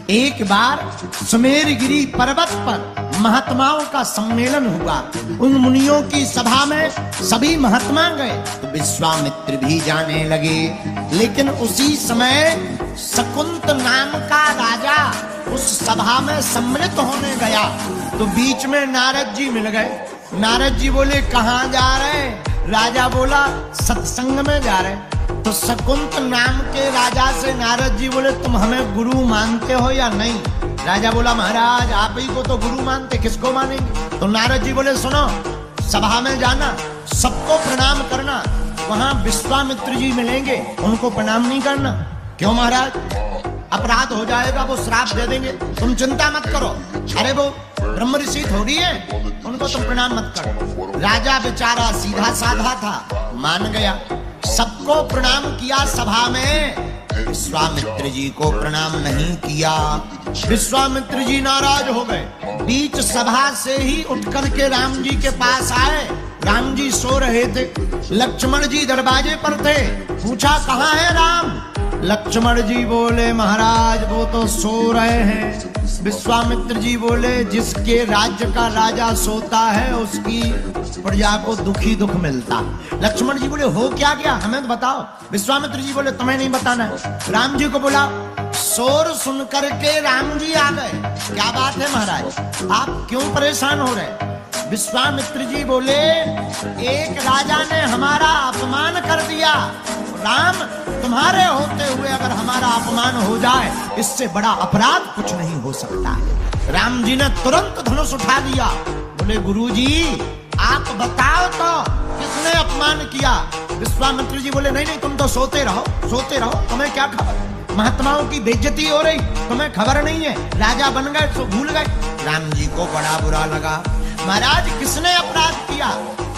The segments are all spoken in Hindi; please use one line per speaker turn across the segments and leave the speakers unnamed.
एक बार सुमेरगिरी पर्वत पर महात्माओं का सम्मेलन हुआ। उन मुनियों की सभा में सभी महात्मा गए तो विश्वामित्र भी जाने लगे। लेकिन उसी समय शकुंत नाम का राजा उस सभा में सम्मिलित होने गया तो बीच में नारद जी मिल गए। नारद जी बोले, कहाँ जा रहे? राजा बोला, सत्संग में जा रहे। तो शकुंत नाम के राजा से नारद जी बोले, तुम हमें गुरु मानते हो या नहीं? राजा बोला, महाराज आप ही को तो गुरु मानते, किसको मानेंगे? तो नारद जी बोले, सुनो, सभा में जाना, सबको प्रणाम करना, वहां विश्वामित्र जी मिलेंगे, उनको प्रणाम नहीं करना। क्यों महाराज? अपराध हो जाएगा, वो श्राप दे देंगे। तुम चिंता मत करो, अरे वो ब्रह्म ऋषि थोड़ी है, उनको तुम प्रणाम मत करो। राजा बेचारा सीधा साधा था, मान गया, सबको प्रणाम किया। सभा में विश्वामित्र जी को प्रणाम नहीं किया। विश्वामित्र जी नाराज हो गए। बीच सभा से ही उठ करके राम जी के पास आए। राम जी सो रहे थे, लक्ष्मण जी दरवाजे पर थे। पूछा, कहाँ है राम? लक्ष्मण जी बोले, महाराज वो तो सो रहे हैं। विश्वामित्र जी बोले, जिसके राज्य का राजा सोता है उसकी प्रजा को दुखी दुख मिलता। लक्ष्मण जी बोले, हो क्या गया, हमें तो बताओ। विश्वामित्र जी बोले, तुम्हें नहीं बताना है, राम जी को बुलाओ। शोर सुन करके राम जी आ गए। क्या बात है महाराज, आप क्यों परेशान हो रहे? विश्वामित्र जी बोले, एक राजा ने हमारा अपमान कर दिया। राम, तुम्हारे होते हुए अगर हमारा अपमान हो जाए, इससे बड़ा अपराध कुछ नहीं हो सकता है। राम जी ने तुरंत धनुष उठा दिया। बोले, गुरुजी आप बताओ तो किसने अपमान किया? विश्वामित्र जी बोले, नहीं नहीं, तुम तो सोते रहो, सोते रहो, तुम्हें क्या खबर? महात्माओं की बेइज्जती हो रही, तुम्हें खबर नहीं है, राजा बन गए तो भूल गए। राम जी को बड़ा बुरा लगा। महाराज किसने अपराध किया?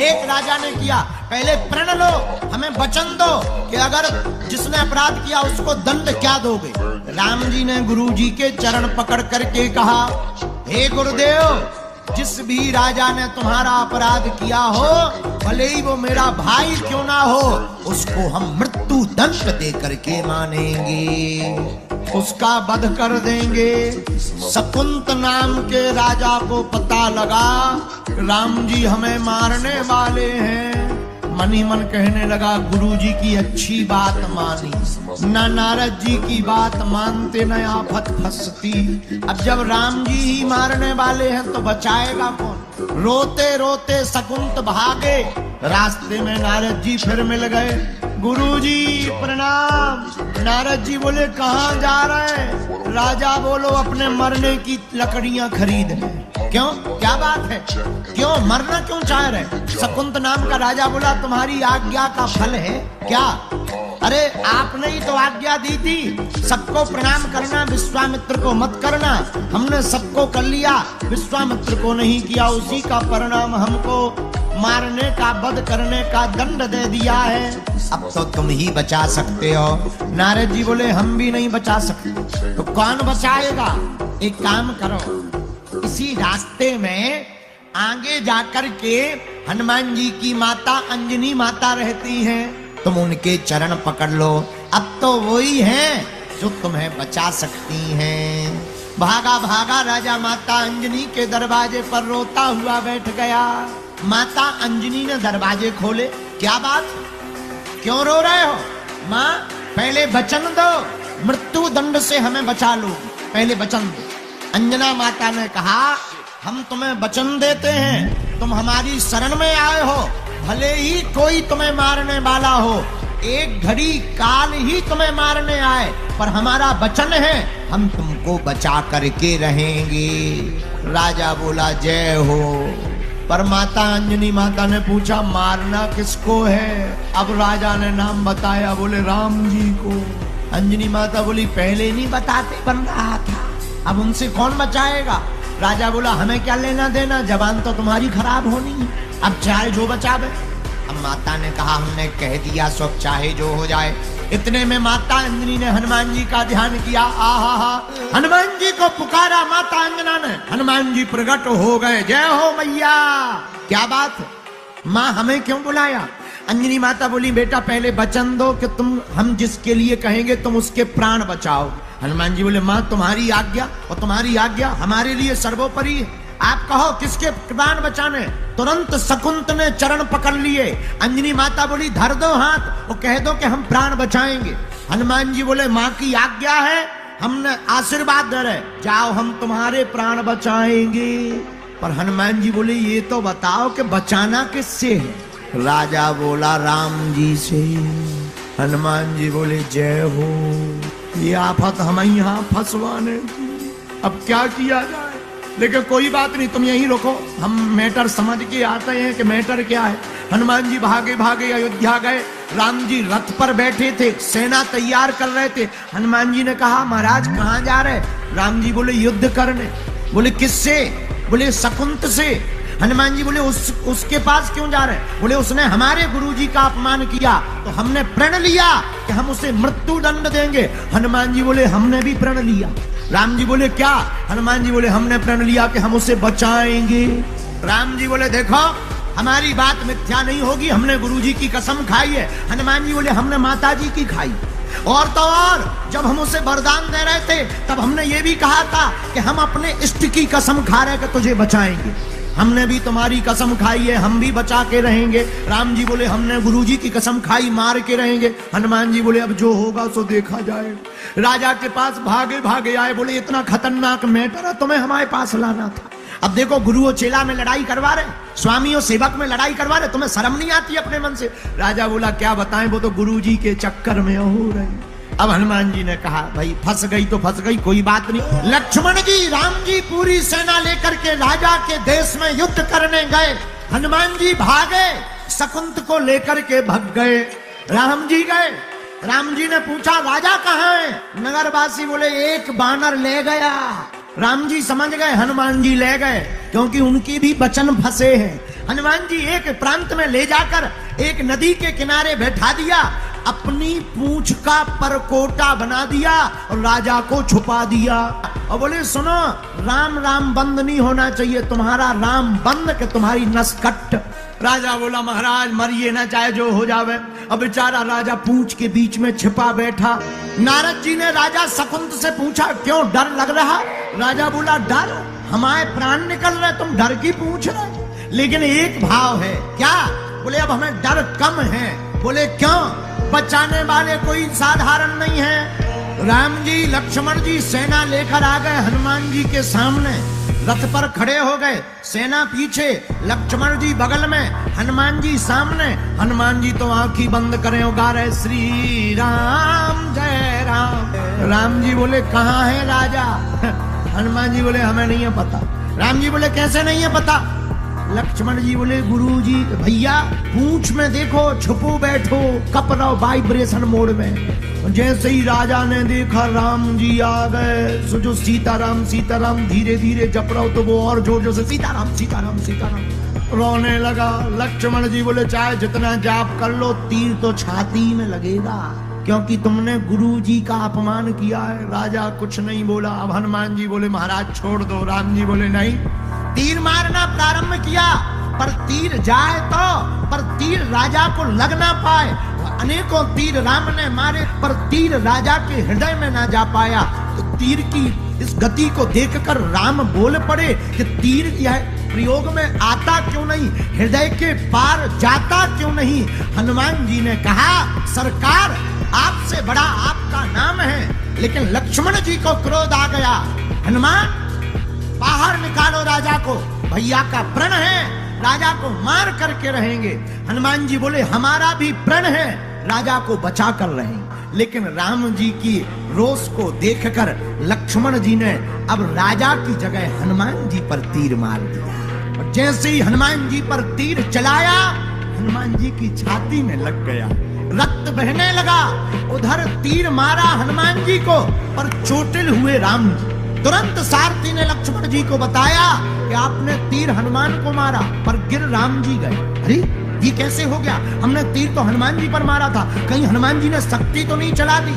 एक राजा ने किया। पहले प्रण लो, हमें वचन दो कि अगर जिसने अपराध किया उसको दंड क्या दोगे? राम जी ने गुरु जी के चरण पकड़ करके कहा, हे गुरुदेव, जिस भी राजा ने तुम्हारा अपराध किया हो, भले ही वो मेरा भाई क्यों ना हो, उसको हम मृत्यु दंड दे करके मानेंगे, उसका वध कर देंगे। शकुंत नाम के राजा को पता लगा राम जी हमें मारने वाले हैं। मन ही मन कहने लगा, गुरुजी की अच्छी बात मानी, न नारद जी की बात मानते न आफत फंसती। अब जब राम जी ही मारने वाले हैं तो बचाएगा कौन? रोते रोते शकुंत भागे। रास्ते में नारद जी फिर मिल गए। गुरुजी प्रणाम। नारद जी बोले, कहाँ जा रहे? राजा बोलो, अपने मरने की लकड़ियां खरीदने। क्यों, क्या बात है, क्यों मरना क्यों चाह रहे? शकुंत नाम का राजा बोला, तुम्हारी आज्ञा का फल है क्या? अरे आपने ही तो आज्ञा दी थी, सबको प्रणाम करना, विश्वामित्र को मत करना। हमने सबको कर लिया, विश्वामित्र को नहीं किया, उसी का परिणाम हमको मारने का, वध करने का दंड दे दिया है। अब तो तुम ही बचा सकते हो। नारद जी बोले, हम भी नहीं बचा सकते। तो कौन बचाएगा? एक काम करो, इसी रास्ते में आगे जाकर के हनुमान जी की माता अंजनी माता रहती हैं, तुम उनके चरण पकड़ लो। अब तो वही हैं जो तुम्हें बचा सकती हैं। भागा भागा राजा माता अंजनी के दरवाजे पर रोता हुआ बैठ गया। माता अंजनी ने दरवाजे खोले। क्या बात, क्यों रो रहे हो? माँ, पहले वचन दो, मृत्यु दंड से हमें बचा लो, पहले वचन दो। अंजना माता ने कहा, हम तुम्हें वचन देते हैं, तुम हमारी शरण में आए हो, भले ही कोई तुम्हें मारने वाला हो, एक घड़ी काल ही तुम्हें मारने आए, पर हमारा वचन है, हम तुमको बचा करके रहेंगे। राजा बोला, जय हो। पर माता अंजनी माता ने पूछा, मारना किसको है? अब राजा ने नाम बताया, बोले राम जी को। अंजनी माता बोली, पहले नहीं बताते बन रहा था, अब उनसे कौन बचाएगा? राजा बोला, हमें क्या लेना देना, जबान तो तुम्हारी खराब होनी है, अब चाहे जो बचावे। अब माता ने कहा, हमने कह दिया, सब चाहे जो हो जाए। इतने में माता अंजनी ने हनुमान जी का ध्यान किया। आहा, हनुमान जी को पुकारा माता अंजना ने, हनुमान जी प्रकट हो गए। जय हो मैया। क्या बात है माँ, हमें क्यों बुलाया? अंजनी माता बोली, बेटा पहले वचन दो कि तुम, हम जिसके लिए कहेंगे तुम उसके प्राण बचाओ। हनुमान जी बोले मां तुम्हारी आज्ञा, और तुम्हारी आज्ञा हमारे लिए सर्वोपरि है। आप कहो किसके प्राण बचाने। तुरंत शकुंत ने चरण पकड़ लिए। अंजनी माता बोली धर दो हाथ और कह दो कि हम प्राण बचाएंगे। हनुमान जी बोले मां की आज्ञा है, हमने आशीर्वाद दे रहे, जाओ हम तुम्हारे प्राण बचाएंगे। पर हनुमान जी बोले ये तो बताओ कि बचाना किससे है। राजा बोला राम जी से। हनुमान जी बोले जय हो, ये आफत हमें यहाँ फंसवाने की, अब क्या किया जाए। लेकिन कोई बात नहीं, तुम यहीं रुको, हम मैटर समझ के आते हैं कि मैटर क्या है। हनुमान जी भागे भागे अयोध्या गए। राम जी रथ पर बैठे थे, सेना तैयार कर रहे थे। हनुमान जी ने कहा महाराज कहाँ जा रहे। राम जी बोले युद्ध करने। बोले किससे। बोले शकुंत से। हनुमान जी बोले उसके पास क्यों जा रहे। बोले उसने हमारे गुरुजी का अपमान किया तो हमने प्रण लिया कि हम उसे मृत्यु दंड देंगे। हनुमान जी बोले हमने भी प्रण लिया। राम जी बोले क्या। हनुमान जी बोले हमने प्रण लिया कि हम उसे बचाएंगे। राम जी बोले देखो हमारी बात मिथ्या नहीं होगी, हमने गुरुजी की कसम खाई है। हनुमान जी बोले हमने माता जी की खाई। और तो और जब हम उसे वरदान दे रहे थे तब हमने ये भी कहा था कि हम अपने इष्ट की कसम खा रहे कि तुझे बचाएंगे। हमने भी तुम्हारी कसम खाई है, हम भी बचा के रहेंगे। राम जी बोले हमने गुरुजी की कसम खाई, मार के रहेंगे। हनुमान जी बोले अब जो होगा सो देखा जाएगा। राजा के पास भागे भागे आए। बोले इतना खतरनाक मैटर है, तुम्हें हमारे पास लाना था। अब देखो गुरु और चेला में लड़ाई करवा रहे, स्वामी और सेवक में लड़ाई करवा रहे, तुम्हें शर्म नहीं आती अपने मन से। राजा बोला क्या बताएं, वो तो गुरुजी के चक्कर में हो रही। अब हनुमान जी ने कहा भाई फंस गई तो फंस गई, कोई बात नहीं। लक्ष्मण जी राम जी पूरी सेना लेकर के राजा के देश में युद्ध करने गए। हनुमान जी भागे, शकुंत को लेकर के भग गए। राम जी गए। राम जी ने पूछा राजा कहाँ है। नगरवासी बोले एक बानर ले गया। राम जी समझ गए हनुमान जी ले गए, क्योंकि उनके भी वचन फंसे हैं। हनुमान जी एक प्रांत में ले जाकर एक नदी के किनारे बैठा दिया, अपनी पूंछ का परकोटा बना दिया और राजा को छुपा दिया। और बोले सुनो राम राम बंद नहीं होना चाहिए, तुम्हारा राम बंद के तुम्हारी नस कट। राजा बोला महाराज मरिए ना, चाहे जो हो जावे। अब बेचारा राजा पूंछ के बीच में छिपा बैठा। नारद जी ने राजा शकुंत से पूछा क्यों डर लग रहा। राजा बोला डर, हमारे प्राण निकल रहे, तुम डर की पूछ रहे। लेकिन एक भाव है क्या। बोले अब हमें डर कम है। बोले क्यों। बचाने वाले कोई साधारण नहीं है। राम जी लक्ष्मण जी सेना लेकर आ गए हनुमान जी के सामने। रथ पर खड़े हो गए, सेना पीछे, लक्ष्मण जी बगल में, हनुमान जी सामने। हनुमान जी तो आंखी बंद करे गा रहे श्री राम जय राम। राम जी बोले कहाँ है राजा। हनुमान जी बोले हमें नहीं है पता। राम जी बोले कैसे नहीं है पता। लक्ष्मण जी बोले गुरुजी भैया पूंछ में देखो, छुपो बैठो, कप रहो वाइब्रेशन मोड में। जैसे ही राजा ने देखा राम जी आ गए, सो जो सीताराम सीताराम धीरे धीरे जप रहा हो तो वो और जोर जोर से सीताराम सीताराम सीताराम रोने लगा। लक्ष्मण जी बोले चाहे जितना जाप कर लो तीर तो छाती में लगेगा, क्योंकि तुमने गुरु जी का अपमान किया है। राजा कुछ नहीं बोला। अब हनुमान जी बोले महाराज छोड़ दो। राम जी बोले नहीं। तीर मारना प्रारंभ किया, पर तीर जाए तो, पर तीर राजा को लग ना पाए। अनेकों तीर राम ने मारे, पर तीर राजा के हृदय में ना जा पाया। तो तीर की इस गति को देखकर राम बोल पड़े कि तीर यह प्रयोग में आता क्यों नहीं, हृदय के पार जाता क्यों नहीं। हनुमान जी ने कहा सरकार आपसे बड़ा आपका नाम है। लेकिन लक्ष्मण जी को क्रोध आ गया। हनुमान बाहर निकालो राजा को, भैया का प्रण है, राजा को मार करके रहेंगे। हनुमान जी बोले हमारा भी प्रण है, राजा को बचा कर रहेंगे। लेकिन राम जी की रोष को देखकर लक्ष्मण जी ने अब राजा की जगह हनुमान जी पर तीर मार दिया। और जैसे ही हनुमान जी पर तीर चलाया, हनुमान जी की छाती में लग गया, रक्त बहने लगा। उधर तीर मारा हनुमान जी को, पर चोटिल हुए राम जी। तुरंत सारथी ने लक्ष्मण जी को बताया कि आपने तीर हनुमान को मारा, पर गिर राम जी गए। अरे ये कैसे हो गया, हमने तीर तो हनुमान जी पर मारा था, कहीं हनुमान जी ने शक्ति तो नहीं चला दी।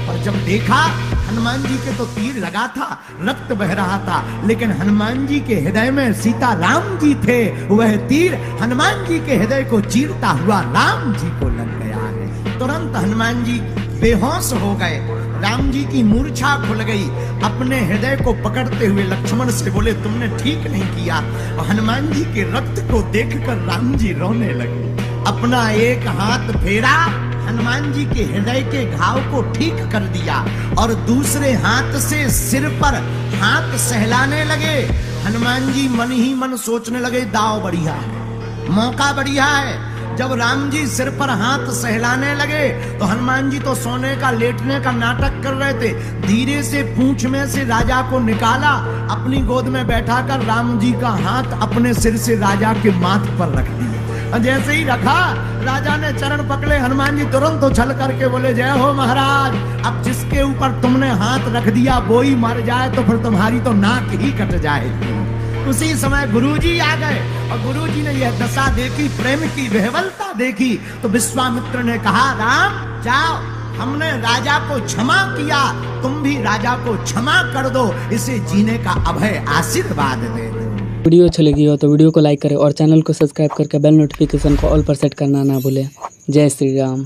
और जब देखा हनुमान जी के तो तीर लगा था, रक्त बह रहा था, लेकिन हनुमान जी के हृदय में सीता राम जी थे। वह तीर हनुमान जी के हृदय को चीरता हुआ राम जी को लग गया है। तुरंत हनुमान जी बेहोश हो गए। राम जी की मूर्छा खुल गई। अपने हृदय को पकड़ते हुए लक्ष्मण से बोले तुमने ठीक नहीं किया। और हनुमान जी के रक्त को देखकर राम जी रोने लगे। अपना एक हाथ फेरा, हनुमान जी के हृदय के घाव को ठीक कर दिया और दूसरे हाथ से सिर पर हाथ सहलाने लगे। हनुमान जी मन ही मन सोचने लगे दाव बढ़िया है, मौका बढ़िया है। जब राम जी सिर पर हाथ सहलाने लगे तो हनुमान जी तो सोने का लेटने का नाटक कर रहे थे। धीरे से पूंछ में से राजा को निकाला, अपनी गोद में बैठाकर राम जी का हाथ अपने सिर से राजा के माथ पर रख दिया। जैसे ही रखा, राजा ने चरण पकड़े। हनुमान जी तुरंत उछल करके बोले जय हो महाराज, अब जिसके ऊपर तुमने हाथ रख दिया वो ही मर जाए तो फिर तुम्हारी तो नाक ही कट जाएगी। उसी समय गुरुजी आ गए और गुरुजी ने यह दशा देखी, प्रेम की विह्वलता देखी, तो विश्वामित्र ने कहा राम जाओ, हमने राजा को क्षमा किया, तुम भी राजा को क्षमा कर दो, इसे जीने का अभय आशीर्वाद दे दो।
वीडियो अच्छी लगी हो तो वीडियो को लाइक करें और चैनल को सब्सक्राइब करके बेल नोटिफिकेशन को ऑल पर सेट करना ना भूलें। जय श्री राम।